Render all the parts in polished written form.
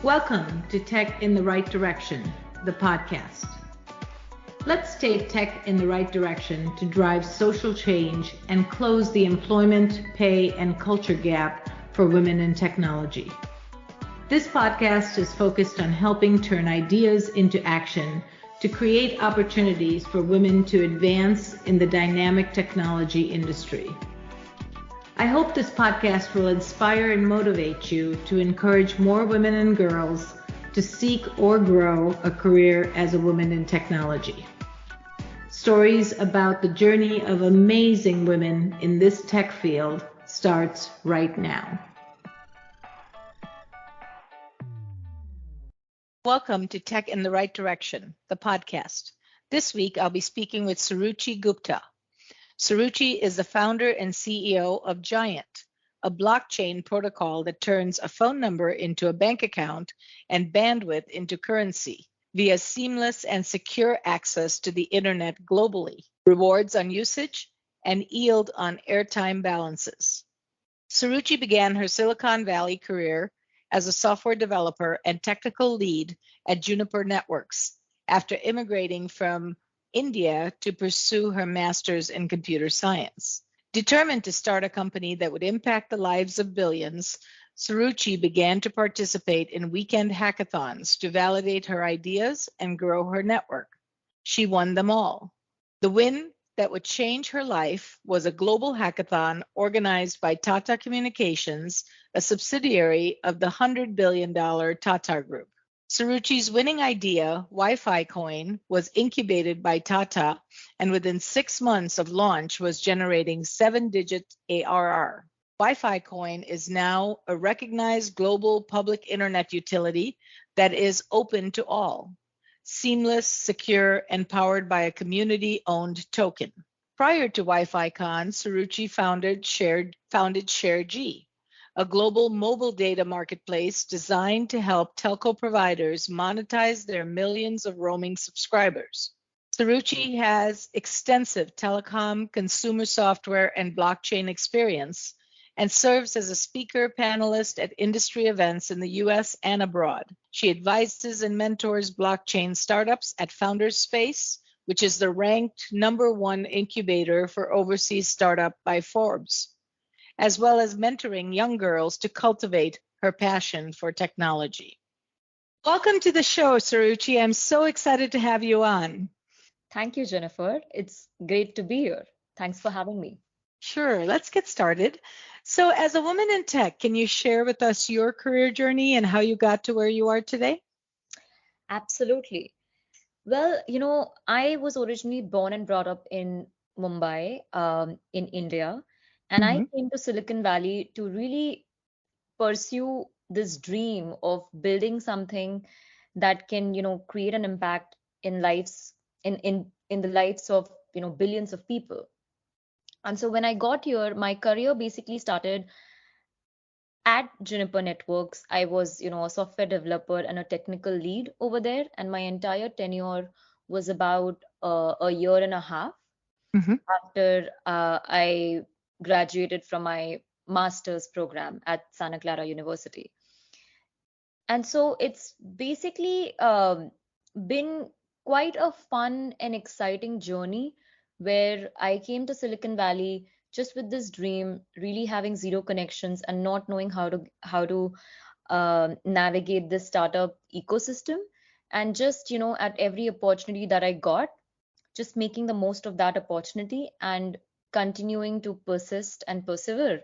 Welcome to Tech in the Right Direction, the podcast. Let's take tech in the right direction to drive social change and close the employment, pay, and culture gap for women in technology. This podcast is focused on helping turn ideas into action to create opportunities for women to advance in the dynamic technology industry. I hope this podcast will inspire and motivate you to encourage more women and girls to seek or grow a career as a woman in technology. Stories about the journey of amazing women in this tech field starts right now. Welcome to Tech in the Right Direction, the podcast. This week, I'll be speaking with Suruchi Gupta. Suruchi is the founder and CEO of Giant, a blockchain protocol that turns a phone number into a bank account and bandwidth into currency via seamless and secure access to the internet globally, rewards on usage, and yield on airtime balances. Suruchi began her Silicon Valley career as a software developer and technical lead at Juniper Networks after immigrating from India to pursue her master's in computer science. Determined to start a company that would impact the lives of billions, Suruchi began to participate in weekend hackathons to validate her ideas and grow her network. She won them all. The win that would change her life was a global hackathon organized by Tata Communications, a subsidiary of the $100 billion Tata Group. Suruchi's winning idea, Wi-Fi Coin, was incubated by Tata and within 6 months of launch was generating 7-digit ARR. Wi-Fi Coin is now a recognized global public internet utility that is open to all, seamless, secure, and powered by a community-owned token. Prior to Wi-Fi Con, Suruchi founded ShareG, a global mobile data marketplace designed to help telco providers monetize their millions of roaming subscribers. Suruchi has extensive telecom, consumer software, and blockchain experience and serves as a speaker panelist at industry events in the US and abroad. She advises and mentors blockchain startups at Founders Space, which is the ranked #1 incubator for overseas startup by Forbes, as well as mentoring young girls to cultivate her passion for technology. Welcome to the show, Suruchi. I'm so excited to have you on. Thank you, Jennifer. It's great to be here. Thanks for having me. Sure, let's get started. So as a woman in tech, can you share with us your career journey and how you got to where you are today? Absolutely. Well, I was originally born and brought up in Mumbai, in India, and I came to Silicon Valley to really pursue this dream of building something that can, create an impact in lives in the lives of, billions of people. And so when I got here, my career basically started at Juniper Networks. I was, a software developer and a technical lead over there, and my entire tenure was about a year and a half after I graduated from my master's program at Santa Clara University. And so it's basically been quite a fun and exciting journey where I came to Silicon Valley just with this dream, really having zero connections and not knowing how to navigate this startup ecosystem, and just at every opportunity that I got, just making the most of that opportunity and continuing to persist and persevere.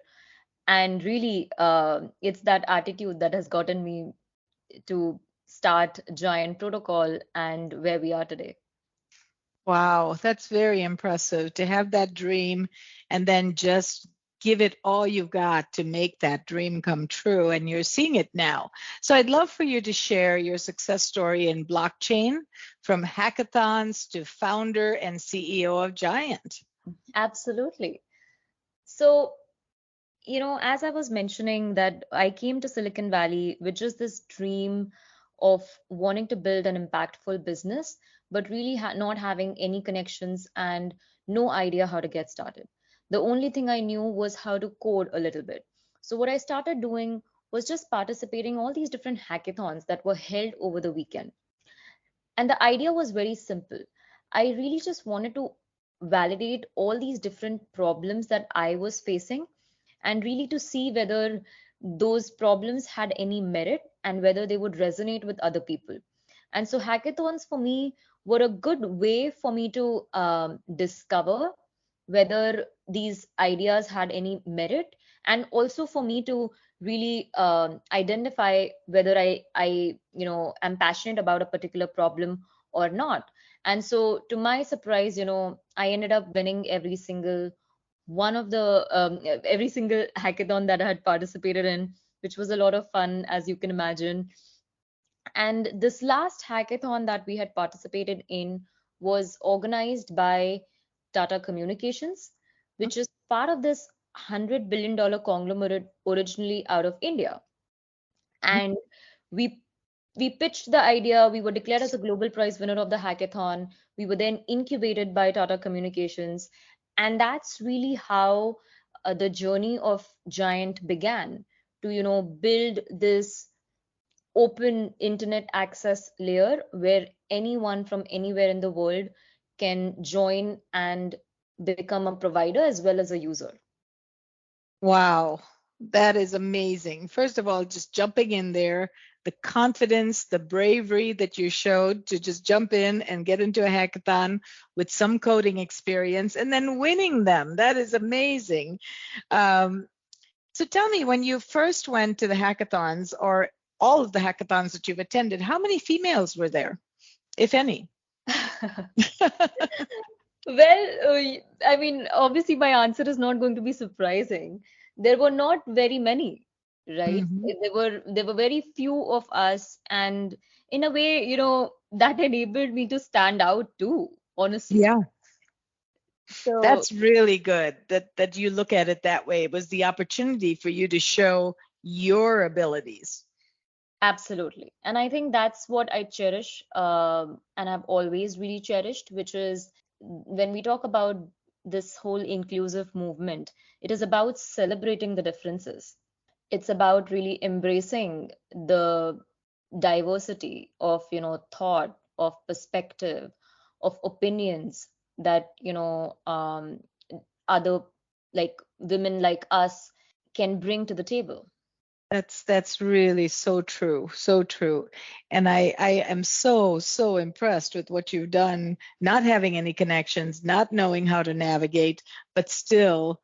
And really, it's that attitude that has gotten me to start Giant Protocol and where we are today. Wow, that's very impressive to have that dream and then just give it all you've got to make that dream come true. And you're seeing it now. So I'd love for you to share your success story in blockchain, from hackathons to founder and CEO of Giant. Absolutely. So, as I was mentioning, that I came to Silicon Valley with just this dream of wanting to build an impactful business, but really not having any connections and no idea how to get started. The only thing I knew was how to code a little bit. So what I started doing was just participating in all these different hackathons that were held over the weekend. And the idea was very simple. I really just wanted to validate all these different problems that I was facing, and really to see whether those problems had any merit and whether they would resonate with other people. And so hackathons for me were a good way for me to discover whether these ideas had any merit, and also for me to really identify whether I am passionate about a particular problem or not. And so to my surprise, I ended up winning every single hackathon that I had participated in, which was a lot of fun, as you can imagine. And this last hackathon that we had participated in was organized by Tata Communications, which is part of this $100 billion conglomerate originally out of India. And we we pitched the idea. We were declared as a global prize winner of the hackathon. We were then incubated by Tata Communications, and that's really how the journey of Giant began, to build this open internet access layer where anyone from anywhere in the world can join and become a provider as well as a user. Wow, that is amazing. First of all, just jumping in there, the confidence, the bravery that you showed to just jump in and get into a hackathon with some coding experience and then winning them. That is amazing. Um, so tell me, when you first went to the hackathons or all of the hackathons that you've attended, how many females were there, if any? Well, I mean, obviously, my answer is not going to be surprising. There were not very many, right? Mhm. There were very few of us, and in a way, that enabled me to stand out too, honestly. Yeah. So That's really good that you look at it that way. It was the opportunity for you to show your abilities. absolutely. And I think that's what I cherish, and I've always really cherished, which is when we talk about this whole inclusive movement, it is about celebrating the differences. It's about really embracing the diversity of, thought, of perspective, of opinions that, other, like women like us, can bring to the table. That's really so true, so true. And I am so impressed with what you've done, not having any connections, not knowing how to navigate, but still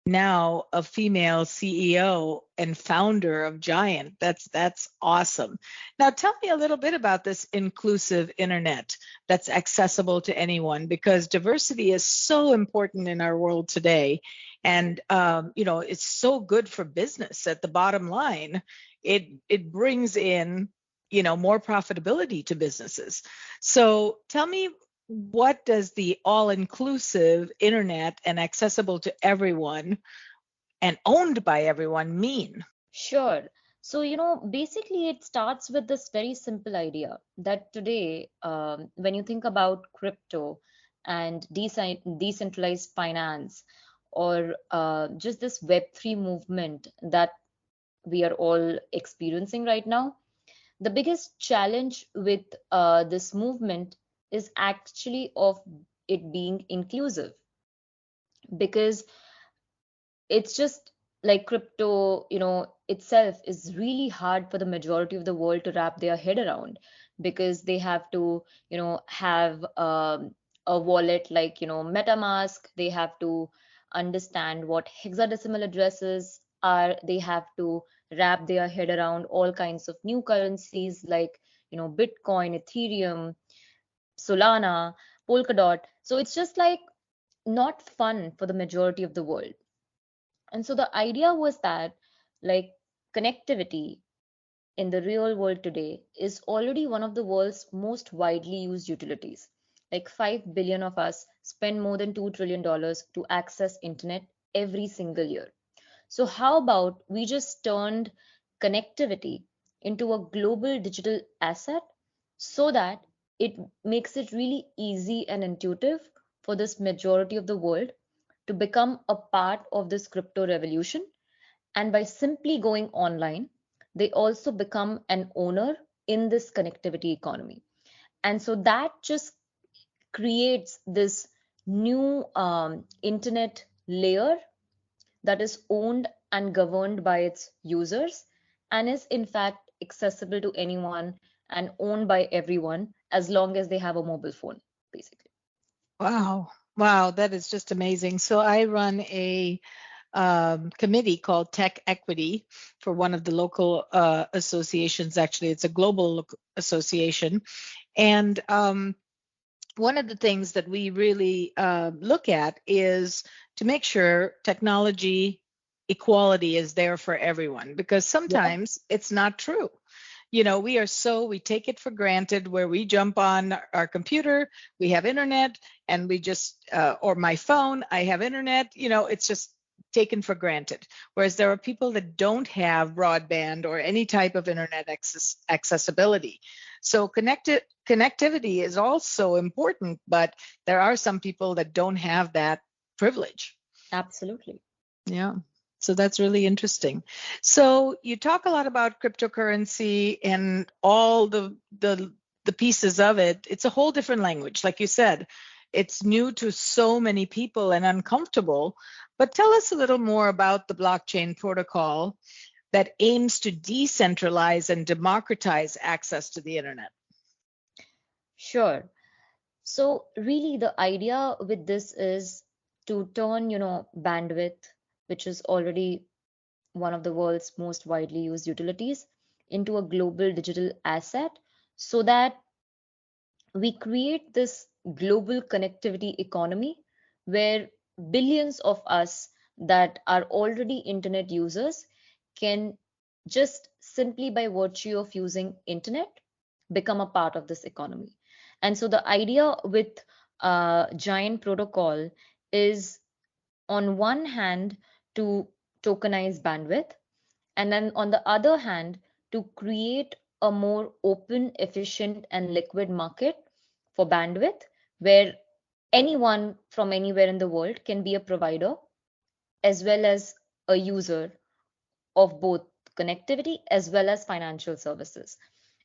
now a female CEO and founder of Giant. That's awesome. Now tell me a little bit about this inclusive internet that's accessible to anyone, because diversity is so important in our world today. And it's so good for business. At the bottom line, it brings in more profitability to businesses. So tell me, what does the all-inclusive internet and accessible to everyone and owned by everyone mean? Sure. So, basically, it starts with this very simple idea that today, when you think about crypto and decentralized finance, or just this Web3 movement that we are all experiencing right now, the biggest challenge with this movement is actually of it being inclusive, because it's just like crypto, itself is really hard for the majority of the world to wrap their head around, because they have to, have a wallet like, MetaMask. They have to understand what hexadecimal addresses are. They have to wrap their head around all kinds of new currencies like, Bitcoin, Ethereum, Solana, Polkadot. So it's just like not fun for the majority of the world. And so the idea was that, like, connectivity in the real world today is already one of the world's most widely used utilities. Like 5 billion of us spend more than $2 trillion to access internet every single year. So how about we just turned connectivity into a global digital asset so that it makes it really easy and intuitive for this majority of the world to become a part of this crypto revolution. And by simply going online, they also become an owner in this connectivity economy. And so that just creates this new internet layer that is owned and governed by its users and is in fact accessible to anyone and owned by everyone as long as they have a mobile phone, basically. Wow. Wow, that is just amazing. So I run a committee called Tech Equity for one of the local associations. Actually, it's a global association. And one of the things that we really look at is to make sure technology equality is there for everyone, because Yeah, sometimes it's not true. We take it for granted where we jump on our computer, we have internet, and we just, or my phone, I have internet, it's just taken for granted. Whereas there are people that don't have broadband or any type of internet accessibility. So connectivity is also important, but there are some people that don't have that privilege. absolutely. Yeah. So that's really interesting. So you talk a lot about cryptocurrency and all the pieces of it. It's a whole different language. Like you said, it's new to so many people and uncomfortable. But tell us a little more about the blockchain protocol that aims to decentralize and democratize access to the internet. Sure. So really the idea with this is to turn, bandwidth, which is already one of the world's most widely used utilities, into a global digital asset so that we create this global connectivity economy where billions of us that are already internet users can just simply by virtue of using internet become a part of this economy. And so the idea with giant protocol is on one hand to tokenize bandwidth, and then on the other hand to create a more open, efficient, and liquid market for bandwidth where anyone from anywhere in the world can be a provider as well as a user of both connectivity as well as financial services.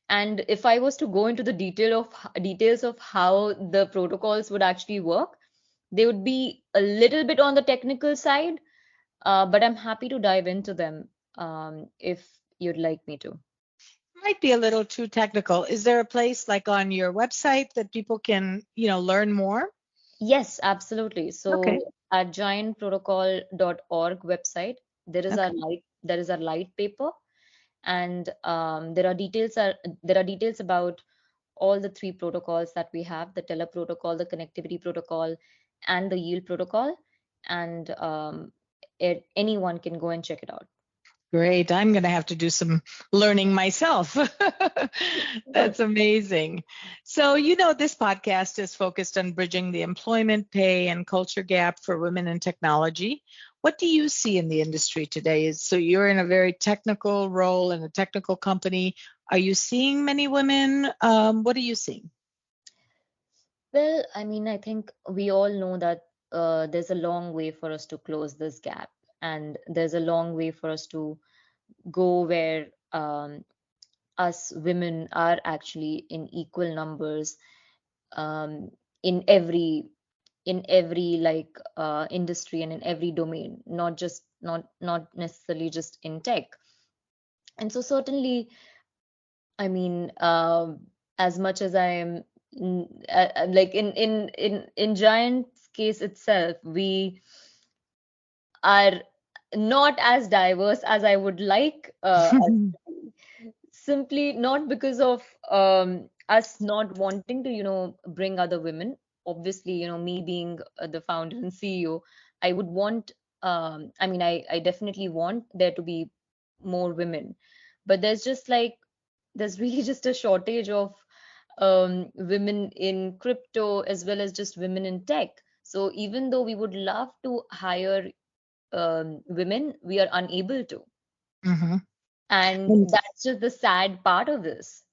And if I was to go into the details of how the protocols would actually work, they would be a little bit on the technical side, but I'm happy to dive into them if you'd like me to. Might be a little too technical. Is there a place like on your website that people can, learn more? Yes, absolutely. Okay. So at giantprotocol.org website, Okay. there is a light paper, and there are details about all the three protocols that we have: the tele protocol, the connectivity protocol, and the yield protocol. And anyone can go and check it out. Great. I'm going to have to do some learning myself. Sure. That's amazing. So, this podcast is focused on bridging the employment, pay, and culture gap for women in technology. What do you see in the industry today? So, you're in a very technical role in a technical company. Are you seeing many women? What are you seeing? Well, I mean, I think we all know that there's a long way for us to close this gap, and there's a long way for us to go where us women are actually in equal numbers um, in every like industry and in every domain, not necessarily just in tech. And so certainly, I mean, as much as I am like in Giant's case itself, we are not as diverse as I would like us to be. Simply not because of us not wanting to, bring other women. Obviously, me being the founder and CEO, I would want, I mean, I definitely want there to be more women. But there's really just a shortage of women in crypto as well as just women in tech. So even though we would love to hire women, we are unable to. Mhm. And that's just the sad part of this.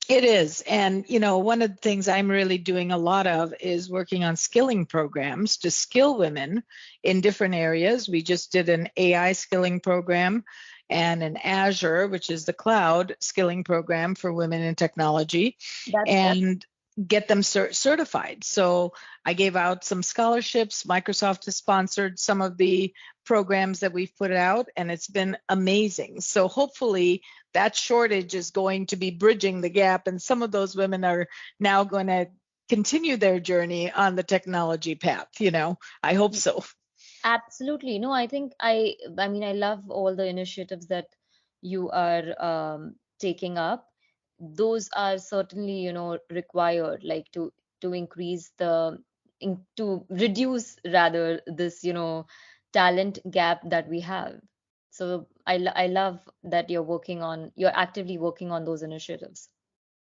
It is. And, one of the things I'm really doing a lot of is working on skilling programs to skill women in different areas. We just did an AI skilling program and an Azure, which is the cloud skilling program for women in technology, That's and get them certified. So I gave out some scholarships. Microsoft has sponsored some of the programs that we've put out, and it's been amazing. So hopefully that shortage is going to be bridging the gap, and some of those women are now going to continue their journey on the technology path. I hope so. absolutely. No, I think I mean, I love all the initiatives that you are taking up. Those are certainly, required, like to increase to reduce rather this, talent gap that we have. So I love that you're actively working on those initiatives.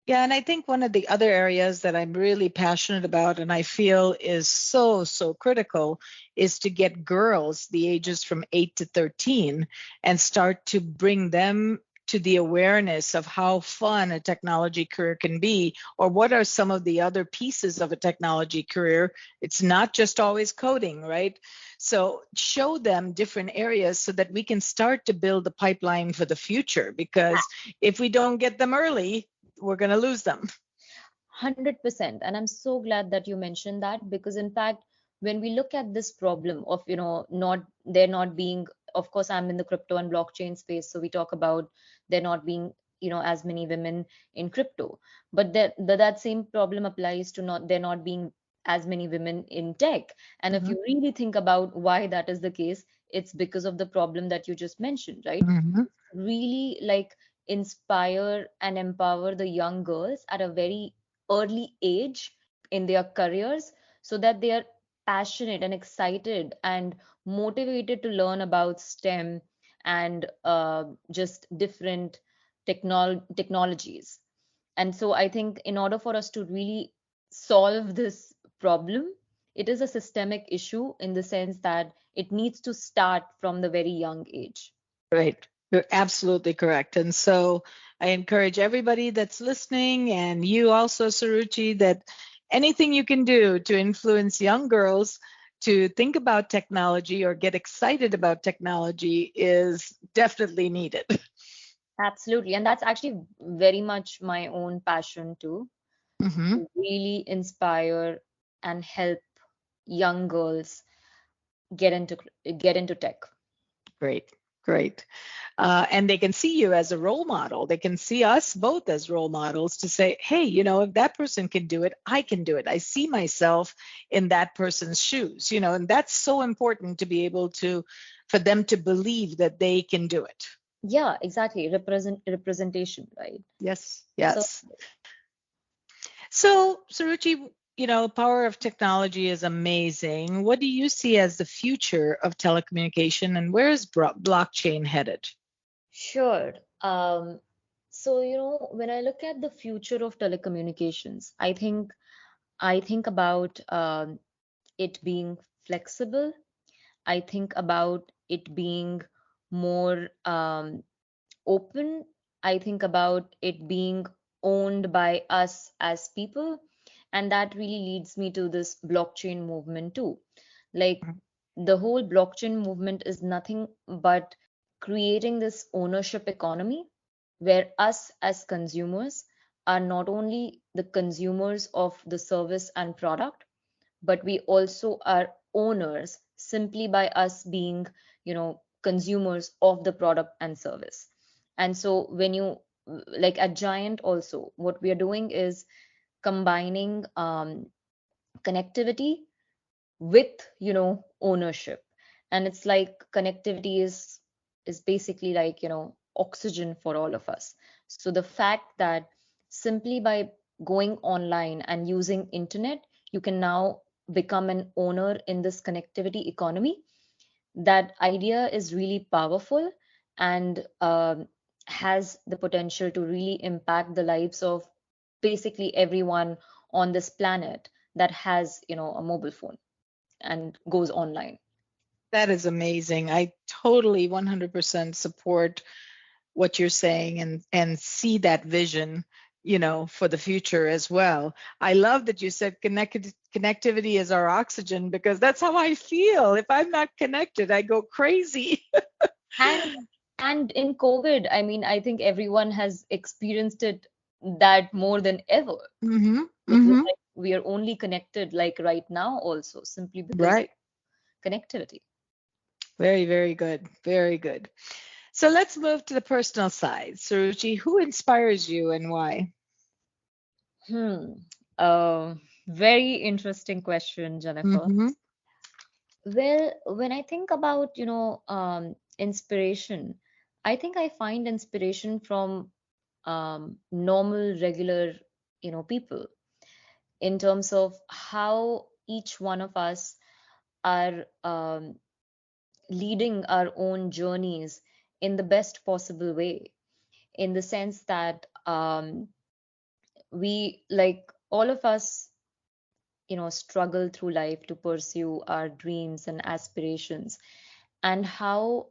Yeah, and I think one of the other areas that I'm really passionate about and I feel is so, so critical is to get girls the ages from 8 to 13 and start to bring them to the awareness of how fun a technology career can be, or what are some of the other pieces of a technology career. It's not just always coding, right? So show them different areas so that we can start to build the pipeline for the future, because if we don't get them early, we're going to lose them. 100%. And I'm so glad that you mentioned that, because in fact, when we look at this problem of, not there not being, of course, I'm in the crypto and blockchain space, so we talk about there not being, as many women in crypto, but that same problem applies to not there not being as many women in tech. And if Mm-hmm. you really think about why that is the case, it's because of the problem that you just mentioned, right? Mm-hmm. Really like inspire and empower the young girls at a very early age in their careers, so that they are passionate and excited and motivated to learn about STEM and just different technologies. And so I think in order for us to really solve this problem, it is a systemic issue in the sense that it needs to start from the very young age. Right. You're absolutely correct. And so I encourage everybody that's listening, and you also, Suruchi, that anything you can do to influence young girls to think about technology or get excited about technology is definitely needed. Absolutely. And that's actually very much my own passion too, Mm-hmm. to really inspire and help young girls get into get into tech. Great. Great. And they can see you as a role model. They can see us both as role models to say, hey, if that person can do it, I can do it. I see myself in that person's shoes, and that's so important to be able for them to believe that they can do it. Yeah, exactly. Representation, right? Yes, So yes. So, Suruchi, power of technology is amazing. What do you see as the future of telecommunication, and where is blockchain headed? sure. So when I look at the future of telecommunications, I think about it being flexible. I think about it being more open. I think about it being owned by us as people. And that really leads me to this blockchain movement too. Like the whole blockchain movement is nothing but creating this ownership economy where us as consumers are not only the consumers of the service and product, but we also are owners simply by us being, consumers of the product and service. And so when you like at Giant also, what we are doing is combining connectivity with, ownership. And it's like connectivity is basically like, oxygen for all of us. So the fact that simply by going online and using internet, you can now become an owner in this connectivity economy, that idea is really powerful and has the potential to really impact the lives of basically everyone on this planet that has, a mobile phone and goes online. That is amazing. I totally 100% support what you're saying, and see that vision, for the future as well. I love that you said connectivity is our oxygen, because that's how I feel. If I'm not connected, I go crazy. And in COVID, I mean, I think everyone has experienced it that more than ever. Mm-hmm. It was Mm-hmm. like we are only connected like right now also simply because Right. of connectivity. Very, very good. Very good. So let's move to the personal side. Suruchi, who inspires you and why? Hmm. Uh, Very interesting question, Jennifer. Mm-hmm. Well, when I think about, inspiration, I think I find inspiration from normal, regular, people in terms of how each one of us are leading our own journeys in the best possible way, in the sense that we, like all of us, struggle through life to pursue our dreams and aspirations, and how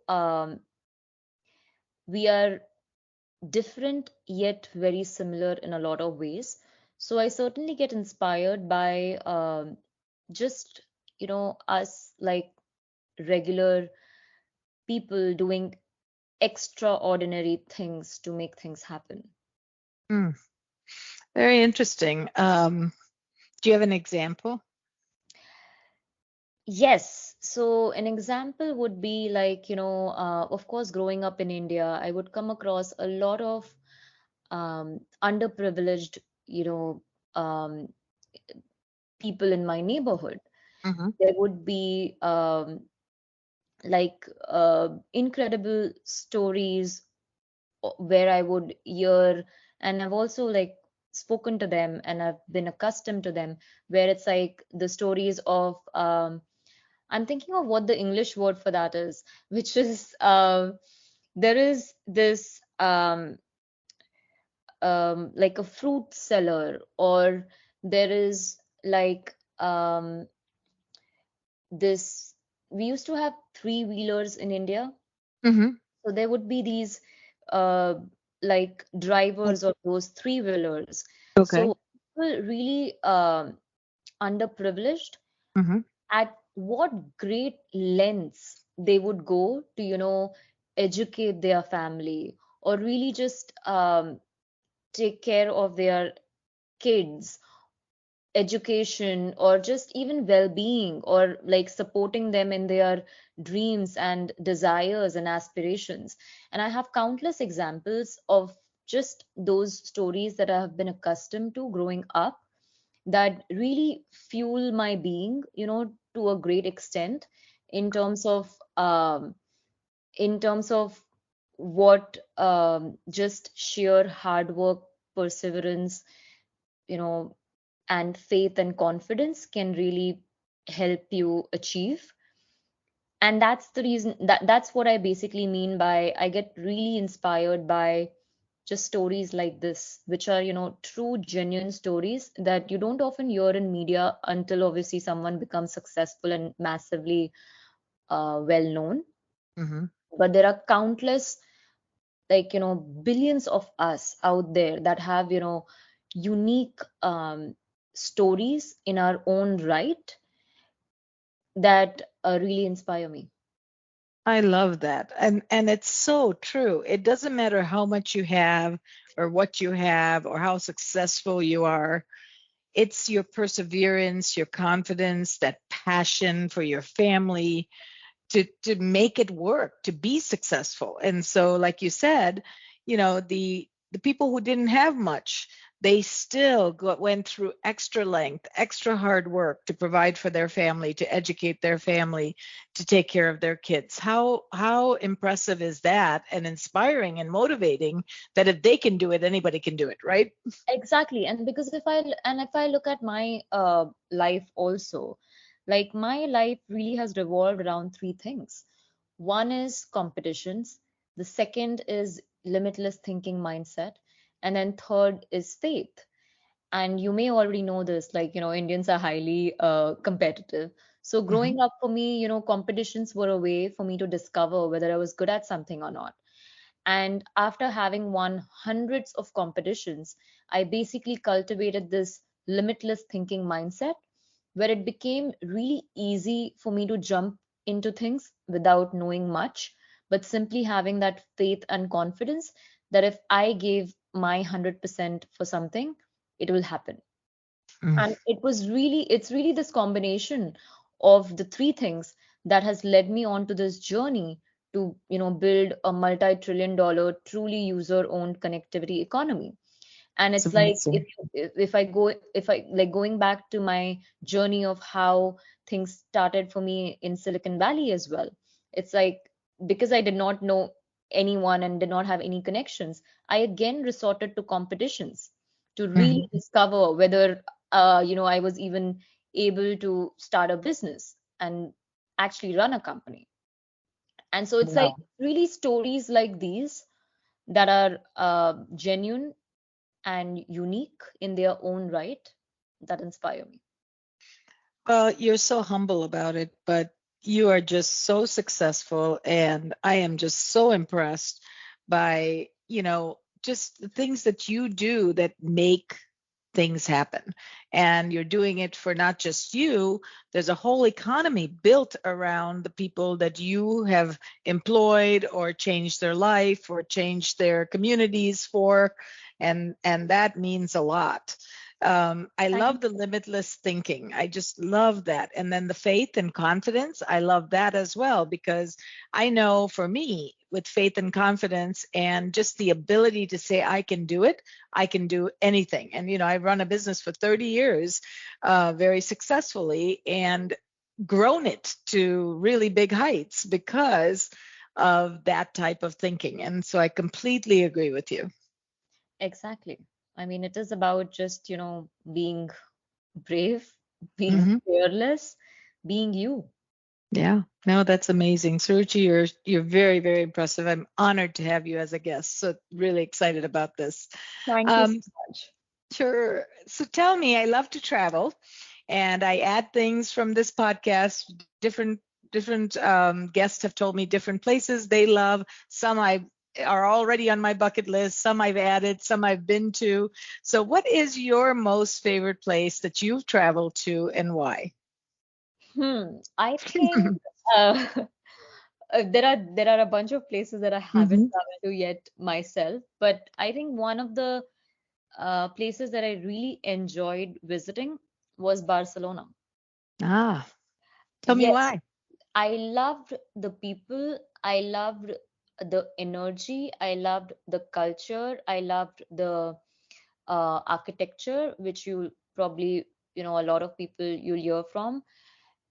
we are different yet very similar in a lot of ways. So I certainly get inspired by just, us like regular people doing extraordinary things to make things happen. Mm, very interesting. Do you have an example? Yes. So an example would be like, of course, growing up in India, I would come across a lot of underprivileged, you know, um, people in my neighborhood. Mm-hmm. There would be incredible stories where I would hear, and I've also like spoken to them and I've been accustomed to them, where it's like the stories of I'm thinking of what the English word for that is, which is there is this like a fruit seller, or there is like this. We used to have three-wheelers in India, Mm-hmm. so there would be these uh, like drivers of those three-wheelers. Okay. So people really underprivileged, Mm-hmm. at what great lengths they would go to, educate their family, or really just take care of their kids education, or just even well-being, or like supporting them in their dreams and desires and aspirations. And I have countless examples of just those stories that I have been accustomed to growing up, that really fuel my being, to a great extent, in terms of what just sheer hard work, perseverance, you know and faith and confidence can really help you achieve. And that's the reason, that's what I basically mean by I get really inspired by just stories like this, which are, true genuine stories that you don't often hear in media until obviously someone becomes successful and massively well known. Mm-hmm. But there are countless, like, billions of us out there that have, unique stories in our own right, that really inspire me. I love that. And it's so true. It doesn't matter how much you have or what you have or how successful you are. It's your perseverance, your confidence, that passion for your family to make it work, to be successful. And so, like you said, the people who didn't have much, they still went through extra length, extra hard work to provide for their family, to educate their family, to take care of their kids. How impressive is that, and inspiring and motivating, that if they can do it, anybody can do it, right? Exactly. And because if I look at my life also, like my life really has revolved around three things. One is competitions, the second is limitless thinking mindset, and then third is faith. And you may already know this, like, Indians are highly competitive. So Hmm. growing up for me, competitions were a way for me to discover whether I was good at something or not. And after having won hundreds of competitions, I basically cultivated this limitless thinking mindset, where it became really easy for me to jump into things without knowing much, but simply having that faith and confidence that if I gave my 100% for something, it will happen. Mm. And it's really this combination of the three things that has led me on to this journey to, build a multi-trillion dollar, truly user-owned connectivity economy. And It's it's like amazing. if I like going back to my journey of how things started for me in Silicon Valley as well. It's like because I did not know anyone and did not have any connections, I again resorted to competitions to really Mhm. discover whether I was even able to start a business and actually run a company. And so it's like Wow. really stories like these that are genuine and unique in their own right that inspire me. Well, you're so humble about it, but you are just so successful, and I am just so impressed by, just the things that you do that make things happen. And you're doing it for not just you, there's a whole economy built around the people that you have employed or changed their life or changed their communities for, and that means a lot. I Thank love the limitless thinking. I just love that. And then the faith and confidence, I love that as well, because I know for me, with faith and confidence and just the ability to say, I can do it, I can do anything. And, I run a business for 30 years very successfully and grown it to really big heights because of that type of thinking. And so I completely agree with you. Exactly. I mean, it is about just, being brave, being Hmm. fearless, being you. Yeah, no, that's amazing. Suruchi, you're very, very impressive. I'm honored to have you as a guest. So really excited about this. Thank you so Um, much. sure. So tell me, I love to travel, and I add things from this podcast. Different guests have told me different places they love. Some I are already on my bucket list. Some I've added. Some I've been to. So, what is your most favorite place that you've traveled to, and why? I think uh, there are a bunch of places that I haven't Hmm. traveled to yet myself, but I think one of the places that I really enjoyed visiting was Barcelona. Ah, tell me Yes, why. I loved the people, I loved the energy, I loved the culture, I loved the architecture, which you probably, a lot of people you'll hear from.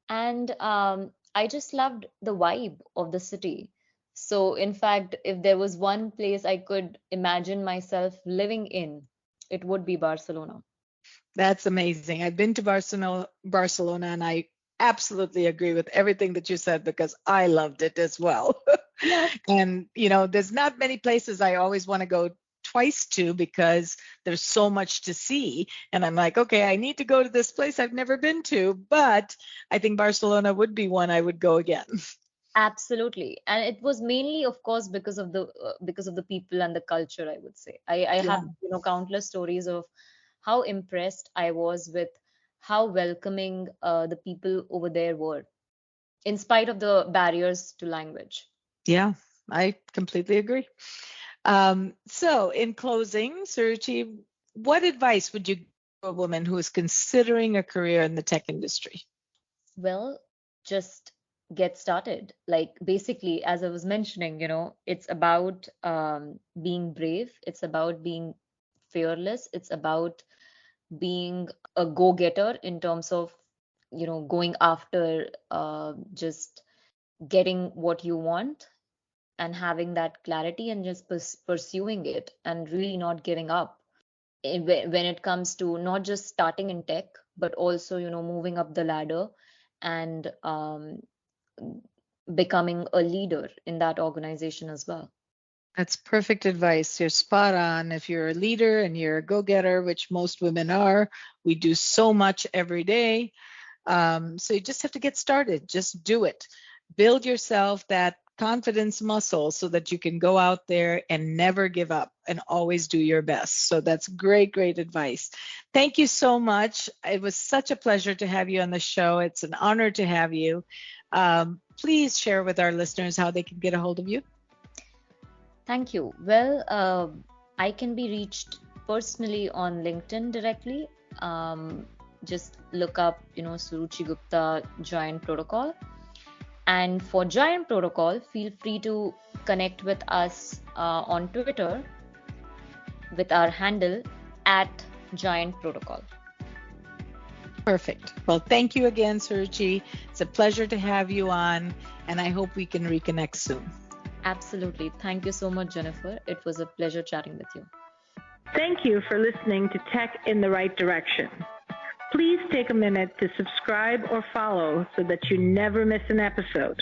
And I just loved the vibe of the city. So, in fact, if there was one place I could imagine myself living in, it would be Barcelona. That's amazing. I've been to Barcelona, and I absolutely agree with everything that you said because I loved it as well. Yeah, And, there's not many places I always want to go twice to because there's so much to see. And I'm like, okay, I need to go to this place I've never been to, but I think Barcelona would be one I would go again. absolutely. And it was mainly, of course, because of the people and the culture, I would say. I Yeah. have, countless stories of how impressed I was with how welcoming the people over there were, in spite of the barriers to language. Yeah, I completely agree. So, in closing, Suruchi, what advice would you give to a woman who is considering a career in the tech industry? Well, just get started. Like basically, as I was mentioning, it's about being brave. It's about being fearless. It's about being a go-getter in terms of, going after just getting what you want and having that clarity and just pursuing it and really not giving up when it comes to not just starting in tech, but also, moving up the ladder and becoming a leader in that organization as well. That's perfect advice. You're spot on. If you're a leader and you're a go-getter, which most women are, we do so much every day. So you just have to get started. Just do it. Build yourself that confidence muscle so that you can go out there and never give up and always do your best. So that's great, great advice. Thank you so much. It was such a pleasure to have you on the show. It's an honor to have you. Please share with our listeners how they can get a hold of you. Thank you. Well, I can be reached personally on LinkedIn directly. Just look up, Suruchi Gupta Giant Protocol. And for Giant Protocol, feel free to connect with us on Twitter with our handle at Giant Protocol. Perfect. Well, thank you again, Suruchi. It's a pleasure to have you on, and I hope we can reconnect soon. Absolutely. Thank you so much, Jennifer. It was a pleasure chatting with you. Thank you for listening to Tech in the Right Direction. Please take a minute to subscribe or follow so that you never miss an episode.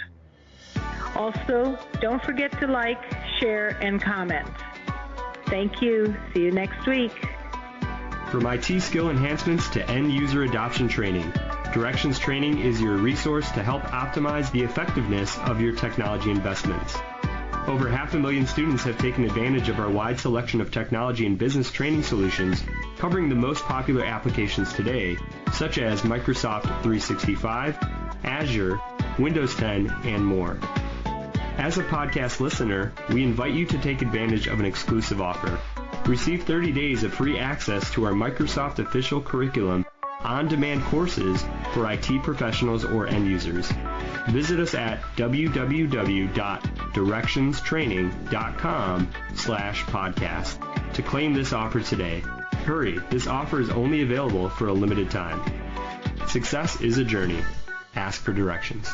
Also, don't forget to like, share, and comment. Thank you. See you next week. From IT skill enhancements to end user adoption training, Directions Training is your resource to help optimize the effectiveness of your technology investments. Over 500,000 students have taken advantage of our wide selection of technology and business training solutions covering the most popular applications today, such as Microsoft 365, Azure, Windows 10, and more. As a podcast listener, we invite you to take advantage of an exclusive offer. Receive 30 days of free access to our Microsoft official curriculum on-demand courses for IT professionals or end users. Visit us at www.directionstraining.com/podcast to claim this offer today. Hurry, this offer is only available for a limited time. Success is a journey. Ask for directions.